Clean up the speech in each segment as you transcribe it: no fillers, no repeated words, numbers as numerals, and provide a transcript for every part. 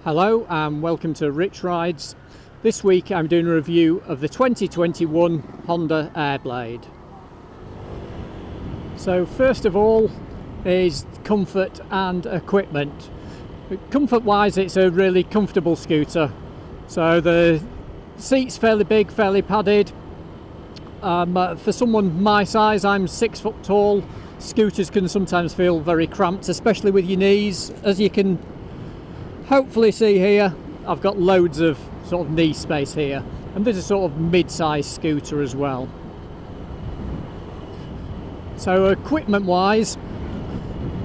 Hello and welcome to Rich Rides. This week I'm doing a review of the 2021 Honda Airblade. So first of all is comfort and equipment. Comfort wise, it's a really comfortable scooter. So the seat's fairly big, fairly padded. For someone my size, I'm 6 foot tall. Scooters can sometimes feel very cramped, especially with your knees. As you can hopefully see here, I've got loads of sort of knee space here, and this is a sort of mid-sized scooter as well. So equipment wise,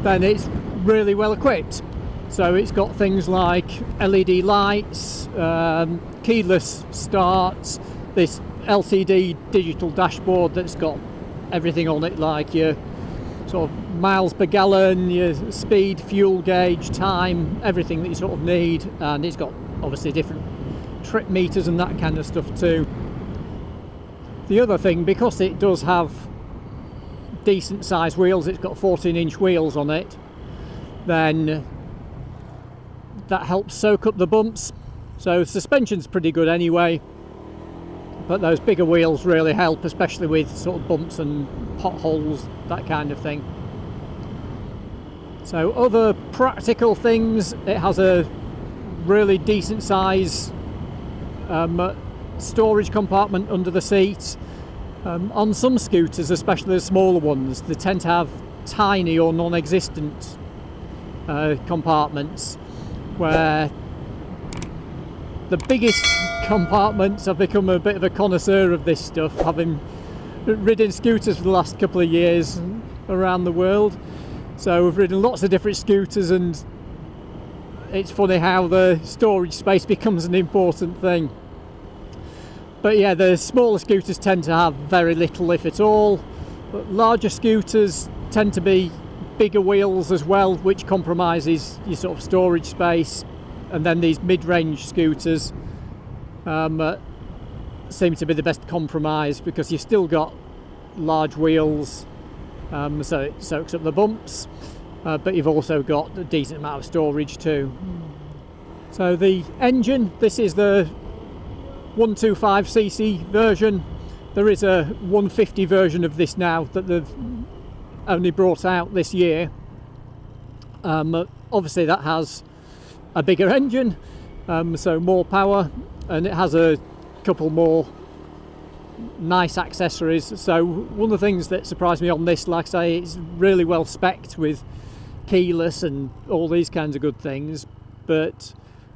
then it's really well equipped. So it's got things like LED lights, keyless starts, this LCD digital dashboard that's got everything on it, like your sort of miles per gallon, your speed, fuel gauge, time, everything that you sort of need. And it's got obviously different trip meters and that kind of stuff too. The other thing, because it does have decent sized wheels, it's got 14-inch wheels on it, then that helps soak up the bumps. So suspension's pretty good anyway, but those bigger wheels really help, especially with sort of bumps and potholes, that kind of thing. So other practical things, it has a really decent size storage compartment under the seat. On some scooters, especially the smaller ones, they tend to have tiny or non-existent compartments, where the biggest compartments, I've become a bit of a connoisseur of this stuff, having ridden scooters for the last couple of years around the world. So we've ridden lots of different scooters, and it's funny how the storage space becomes an important thing. But yeah, the smaller scooters tend to have very little, if at all. But larger scooters tend to be bigger wheels as well, which compromises your sort of storage space. And then these mid-range scooters seem to be the best compromise, because you've still got large wheels, so it soaks up the bumps, but you've also got a decent amount of storage too. So the engine, this is the 125cc version. There is a 150 version of this now that they've only brought out this year. Obviously that has a bigger engine, so more power, and it has a couple more nice accessories. So one of the things that surprised me on this, like I say, it's really well spec'd with keyless and all these kinds of good things. But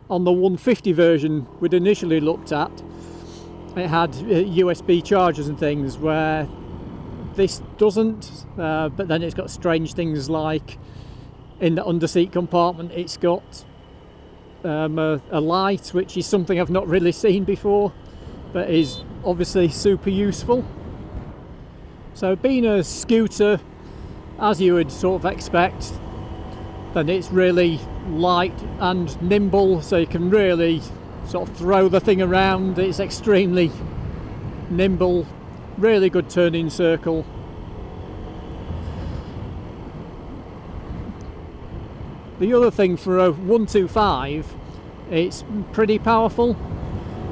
on the 150 version we'd initially looked at, it had USB chargers and things, where this doesn't. But then it's got strange things like in the underseat compartment it's got a light, which is something I've not really seen before, but is obviously super useful. So being a scooter, as you would sort of expect, then it's really light and nimble, so you can really sort of throw the thing around. It's extremely nimble, really good turning circle. The other thing, for a 125, it's pretty powerful.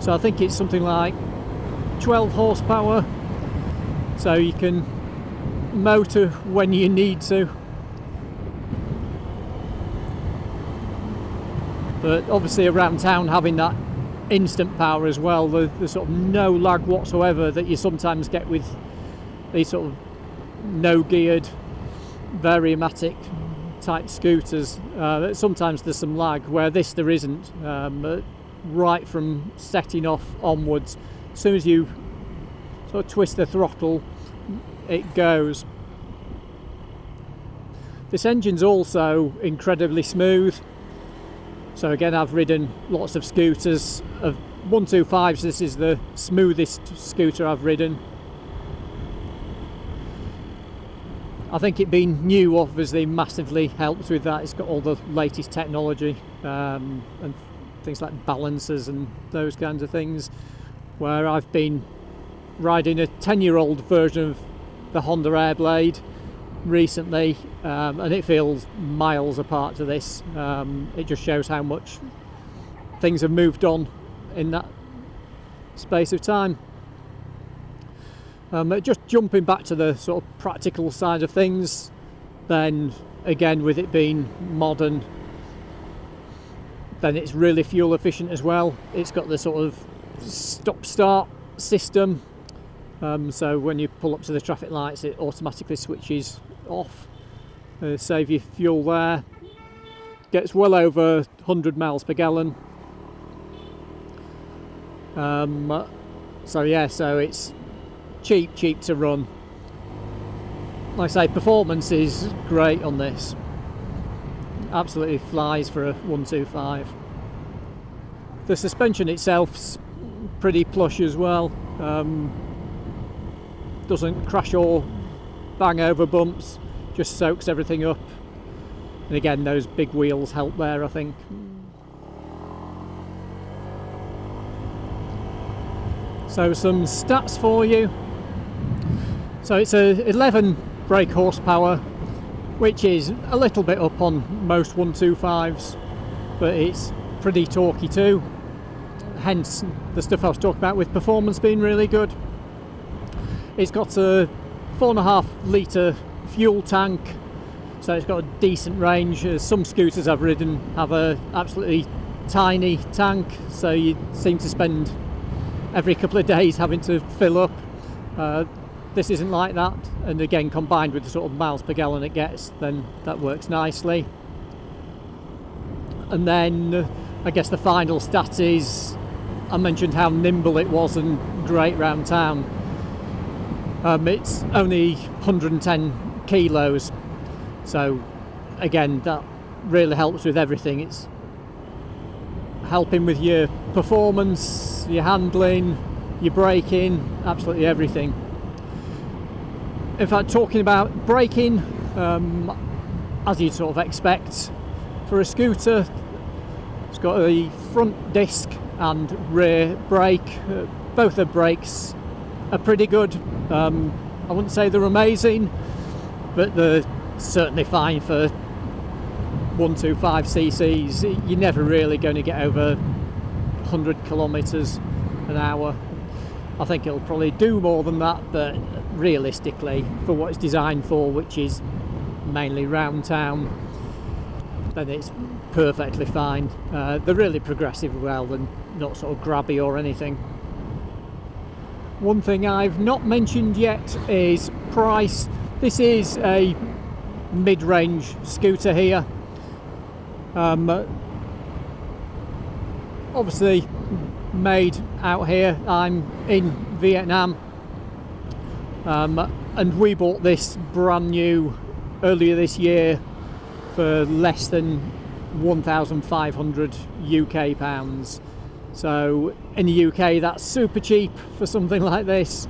So I think it's something like 12 horsepower. So you can motor when you need to. But obviously around town, having that instant power as well, there's sort of no lag whatsoever that you sometimes get with these sort of no-geared, variomatic type scooters. Sometimes there's some lag, where this there isn't. Right from setting off onwards, as soon as you sort of twist the throttle, it goes. This engine's also incredibly smooth. So again, I've ridden lots of scooters. Of 125s, this is the smoothest scooter I've ridden. I think it being new obviously massively helps with that. It's got all the latest technology, and things like balancers and those kinds of things, where I've been riding a 10-year-old version of the Honda Airblade recently, and it feels miles apart to this. It just shows how much things have moved on in that space of time. Just jumping back to the sort of practical side of things, then again, with it being modern, then it's really fuel efficient as well. It's got the sort of stop-start system, so when you pull up to the traffic lights it automatically switches off, save you fuel there. Gets well over 100 miles per gallon. So yeah, so it's cheap to run. Like I say, performance is great on this. Absolutely flies for a 125. The suspension itself's pretty plush as well. Doesn't crash or bang over bumps, just soaks everything up. And again, those big wheels help there, I think. So some stats for you. So it's a 11 brake horsepower, which is a little bit up on most 125s, but it's pretty torquey too. Hence the stuff I was talking about with performance being really good. It's got a 4.5 litre fuel tank, so it's got a decent range. Some scooters I've ridden have a absolutely tiny tank, so you seem to spend every couple of days having to fill up. This isn't like that, and again, combined with the sort of miles per gallon it gets, then that works nicely. And then I guess the final stat is, I mentioned how nimble it was and great round town. It's only 110 kilos, so again, that really helps with everything. It's helping with your performance, your handling, your braking, absolutely everything. In fact, talking about braking, as you'd sort of expect for a scooter, it's got a front disc and rear brake. Both the brakes are pretty good. I wouldn't say they're amazing, but they're certainly fine for 125 cc's. You're never really going to get over 100 kilometers an hour. I think it'll probably do more than that, but realistically, for what it's designed for, which is mainly round town, then it's perfectly fine. They're really progressive well and not sort of grabby or anything. One thing I've not mentioned yet is price. This is a mid-range scooter here. Obviously made out here. I'm in Vietnam, and we bought this brand new earlier this year for less than 1,500 UK pounds. So in the UK that's super cheap for something like this.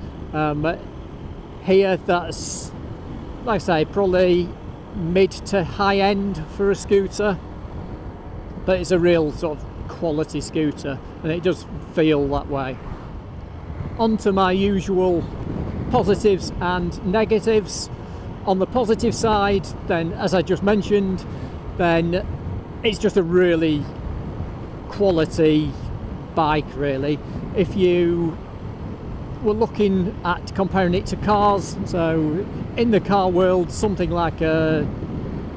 Here that's, like I say, probably mid to high end for a scooter, but it's a real sort of quality scooter and it does feel that way. On to my usual positives and negatives. On the positive side, then, as I just mentioned, then it's just a really quality bike, really. If you were looking at comparing it to cars, so in the car world, something like a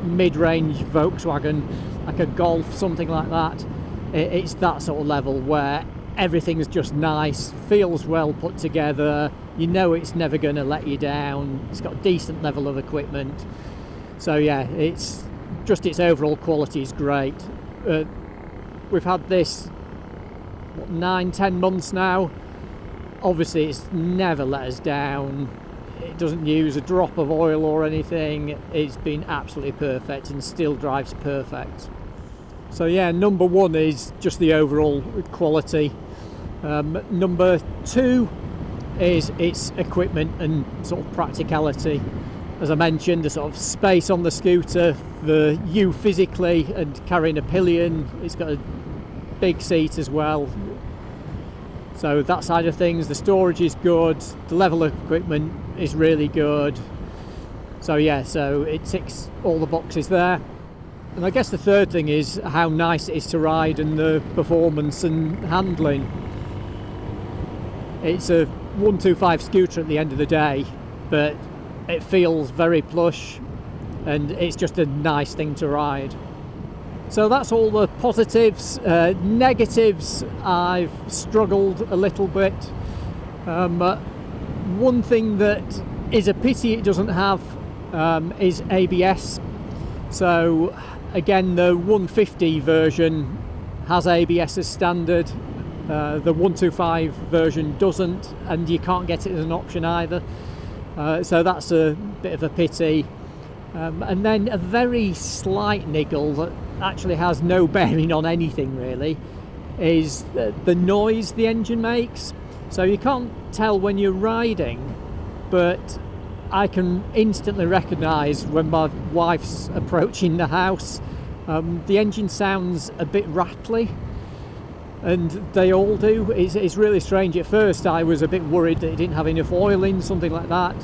mid-range Volkswagen, like a Golf, something like that, it's that sort of level where everything's just nice, feels well put together, you know it's never going to let you down, it's got a decent level of equipment. So yeah, it's just, its overall quality is great. We've had this 9-10 months now. Obviously it's never let us down, it doesn't use a drop of oil or anything, it's been absolutely perfect and still drives perfect. So yeah, number one is just the overall quality. Number two is its equipment and sort of practicality. As I mentioned, the sort of space on the scooter for you physically and carrying a pillion. It's got a big seat as well. So that side of things, the storage is good, the level of equipment is really good. So yeah, so it ticks all the boxes there. And I guess the third thing is how nice it is to ride and the performance and handling. It's a 125 scooter at the end of the day, but it feels very plush and it's just a nice thing to ride. So that's all the positives. Negatives, I've struggled a little bit. One thing that is a pity it doesn't have is ABS. So again, the 150 version has ABS as standard. The 125 version doesn't, and you can't get it as an option either. So that's a bit of a pity. And then a very slight niggle that actually has no bearing on anything really is the noise the engine makes. So you can't tell when you're riding, but I can instantly recognise when my wife's approaching the house. The engine sounds a bit rattly, and they all do. It's really strange. At first I was a bit worried that it didn't have enough oil in, something like that.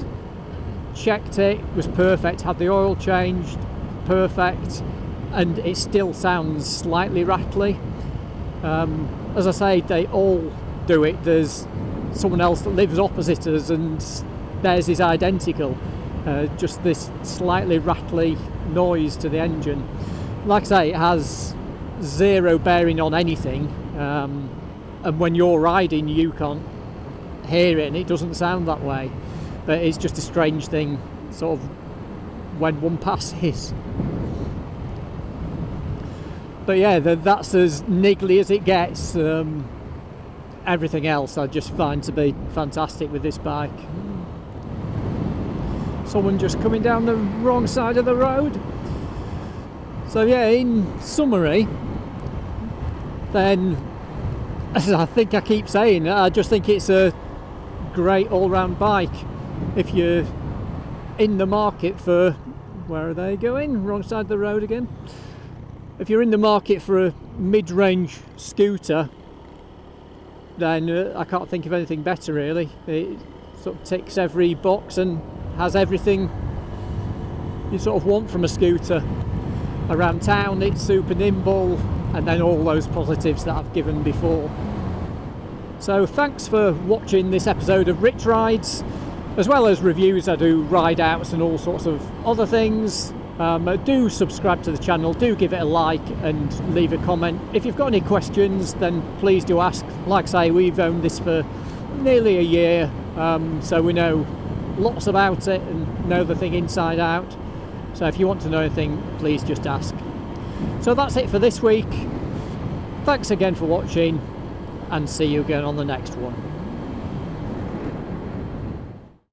Checked it, was perfect, had the oil changed, perfect, and it still sounds slightly rattly. As I say, they all do it. There's someone else that lives opposite us and theirs is identical. Just this slightly rattly noise to the engine. Like I say, it has zero bearing on anything, and when you're riding you can't hear it and it doesn't sound that way, but it's just a strange thing sort of when one passes. But yeah, that's as niggly as it gets. Everything else I just find to be fantastic with this bike. Someone just coming down the wrong side of the road. So yeah, in summary, then, as I think I keep saying, I just think it's a great all-round bike. If you're in the market for, where are they going? Wrong side of the road again. If you're in the market for a mid-range scooter, then I can't think of anything better really. It sort of ticks every box and has everything you sort of want from a scooter. Around town it's super nimble, and then all those positives that I've given before. So thanks for watching this episode of Rich Rides. As well as reviews, I do ride outs and all sorts of other things. Do subscribe to the channel, do give it a like and leave a comment. If you've got any questions, then please do ask. Like I say, we've owned this for nearly a year, so we know lots about it and know the thing inside out. So if you want to know anything, please just ask. So that's it for this week. Thanks again for watching, and see you again on the next one.